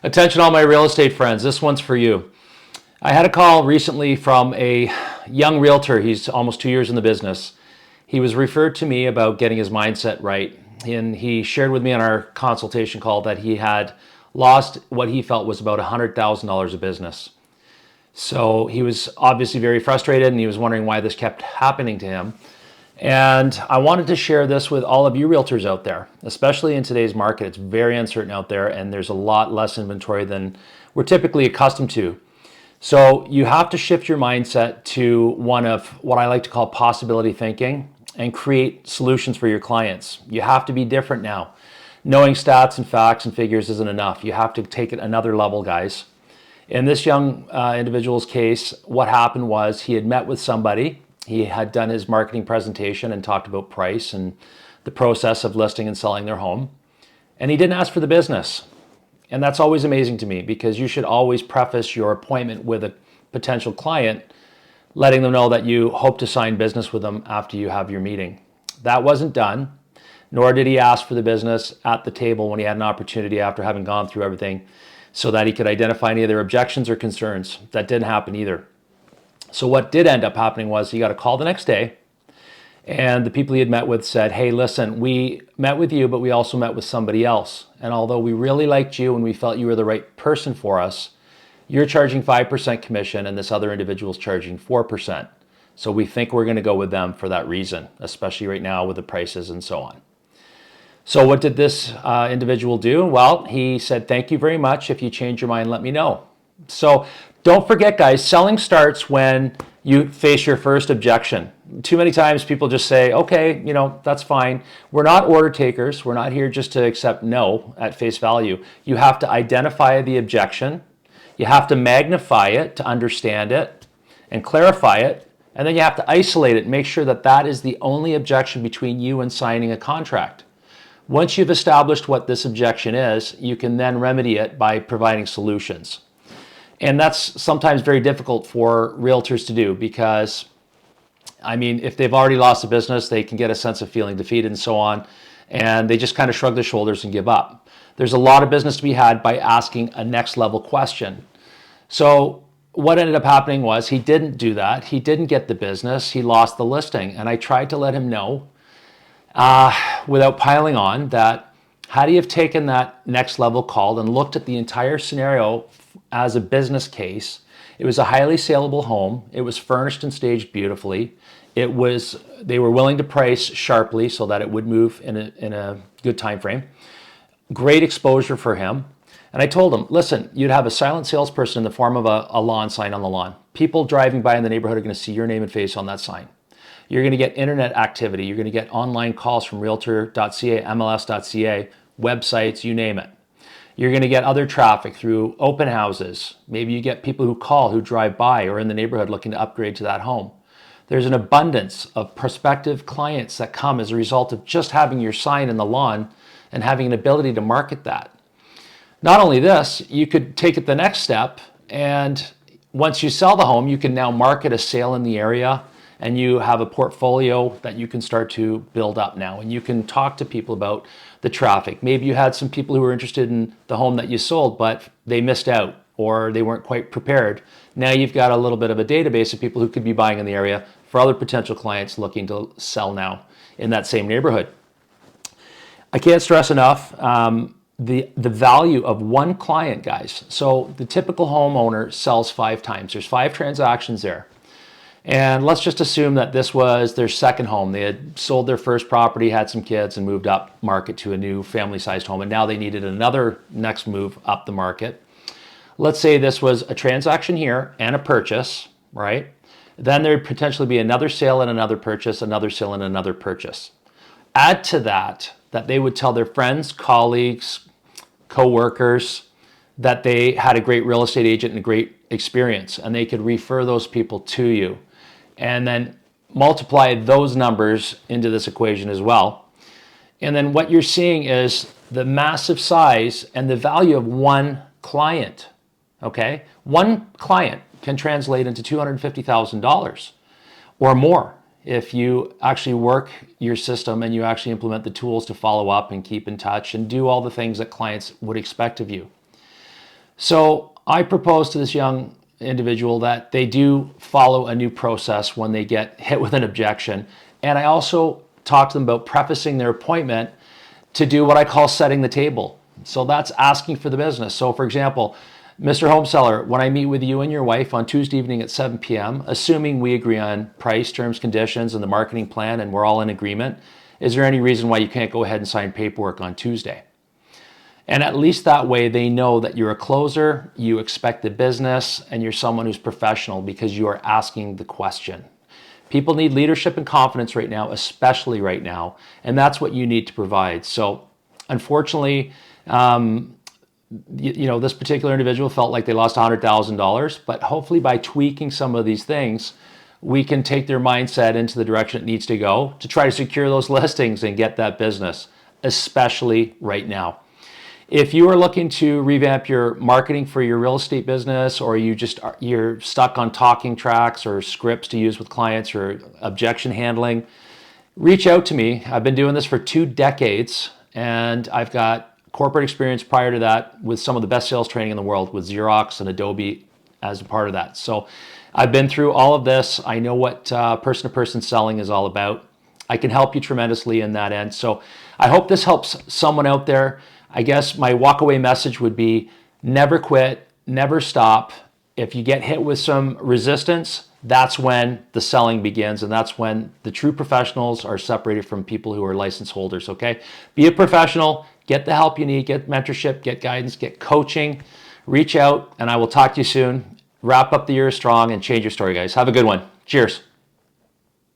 Attention all my real estate friends, this one's for you. I had a call recently from a young realtor. He's almost 2 years in the business. He was referred to me about getting his mindset right. And he shared with me on our consultation call that he had lost what he felt was about $100,000 of business. So he was obviously very frustrated and he was wondering why this kept happening to him. And I wanted to share this with all of you realtors out there, especially in today's market. It's very uncertain out there and there's a lot less inventory than we're typically accustomed to. So you have to shift your mindset to one of what I like to call possibility thinking and create solutions for your clients. You have to be different now. Knowing stats and facts and figures isn't enough. You have to take it another level, guys. In this young individual's case, what happened was he had met with somebody. He had done his marketing presentation and talked about price and the process of listing and selling their home. And he didn't ask for the business. And that's always amazing to me because you should always preface your appointment with a potential client, letting them know that you hope to sign business with them after you have your meeting. That wasn't done, nor did he ask for the business at the table when he had an opportunity after having gone through everything so that he could identify any of their objections or concerns. That didn't happen either. So what did end up happening was he got a call the next day and the people he had met with said, hey, listen, we met with you, but we also met with somebody else. And although we really liked you and we felt you were the right person for us, you're charging 5% commission and this other individual's charging 4%. So we think we're going to go with them for that reason, especially right now with the prices and so on. So what did this individual do? Well, he said, thank you very much. If you change your mind, let me know. So don't forget, guys, selling starts when you face your first objection. Too many times people just say, okay, that's fine. We're not order takers. We're not here just to accept no at face value. You have to identify the objection. You have to magnify it to understand it and clarify it. And then you have to isolate it and make sure that that is the only objection between you and signing a contract. Once you've established what this objection is, you can then remedy it by providing solutions. And that's sometimes very difficult for realtors to do because, if they've already lost a business, they can get a sense of feeling defeated and so on, and they just kind of shrug their shoulders and give up. There's a lot of business to be had by asking a next level question. So what ended up happening was he didn't do that. He didn't get the business. He lost the listing. And I tried to let him know without piling on that had he have taken that next level call and looked at the entire scenario as a business case, it was a highly saleable home. It was furnished and staged beautifully. They were willing to price sharply so that it would move in a good time frame. Great exposure for him. And I told him, listen, you'd have a silent salesperson in the form of a lawn sign on the lawn. People driving by in the neighborhood are going to see your name and face on that sign. You're going to get internet activity. You're going to get online calls from realtor.ca, MLS.ca, websites, you name it. You're going to get other traffic through open houses. Maybe you get people who call, who drive by or in the neighborhood looking to upgrade to that home. There's an abundance of prospective clients that come as a result of just having your sign in the lawn and having an ability to market that. Not only this, you could take it the next step, and once you sell the home, you can now market a sale in the area and you have a portfolio that you can start to build up now. And you can talk to people about the traffic. Maybe you had some people who were interested in the home that you sold, but they missed out or they weren't quite prepared. Now you've got a little bit of a database of people who could be buying in the area for other potential clients looking to sell now in that same neighborhood. I can't stress enough the value of one client, guys. So the typical homeowner sells 5 times. There's 5 transactions there. And let's just assume that this was their second home. They had sold their first property, had some kids, and moved up market to a new family-sized home. And now they needed another next move up the market. Let's say this was a transaction here and a purchase, right? Then there'd potentially be another sale and another purchase, another sale and another purchase. Add to that they would tell their friends, colleagues, co-workers that they had a great real estate agent and a great experience, and they could refer those people to you. And then multiply those numbers into this equation as well. And then what you're seeing is the massive size and the value of one client, okay? One client can translate into $250,000 or more if you actually work your system and you actually implement the tools to follow up and keep in touch and do all the things that clients would expect of you. So I propose to this young individual that they do follow a new process when they get hit with an objection. And I also talk to them about prefacing their appointment to do what I call setting the table. So that's asking for the business. So for example, Mr. Home Seller, when I meet with you and your wife on Tuesday evening at 7 p.m., assuming we agree on price, terms, conditions, and the marketing plan, and we're all in agreement, is there any reason why you can't go ahead and sign paperwork on Tuesday? And at least that way they know that you're a closer, you expect the business, and you're someone who's professional because you are asking the question. People need leadership and confidence right now, especially right now, and that's what you need to provide. So unfortunately, this particular individual felt like they lost $100,000, but hopefully by tweaking some of these things, we can take their mindset into the direction it needs to go to try to secure those listings and get that business, especially right now. If you are looking to revamp your marketing for your real estate business, or you're stuck on talking tracks or scripts to use with clients or objection handling, reach out to me. I've been doing this for 2 decades, and I've got corporate experience prior to that with some of the best sales training in the world with Xerox and Adobe as a part of that. So I've been through all of this. I know what person-to-person selling is all about. I can help you tremendously in that end. So I hope this helps someone out there. I guess my walk-away message would be never quit, never stop. If you get hit with some resistance, that's when the selling begins, and that's when the true professionals are separated from people who are license holders, okay? Be a professional, get the help you need, get mentorship, get guidance, get coaching, reach out, and I will talk to you soon. Wrap up the year strong and change your story, guys. Have a good one. Cheers.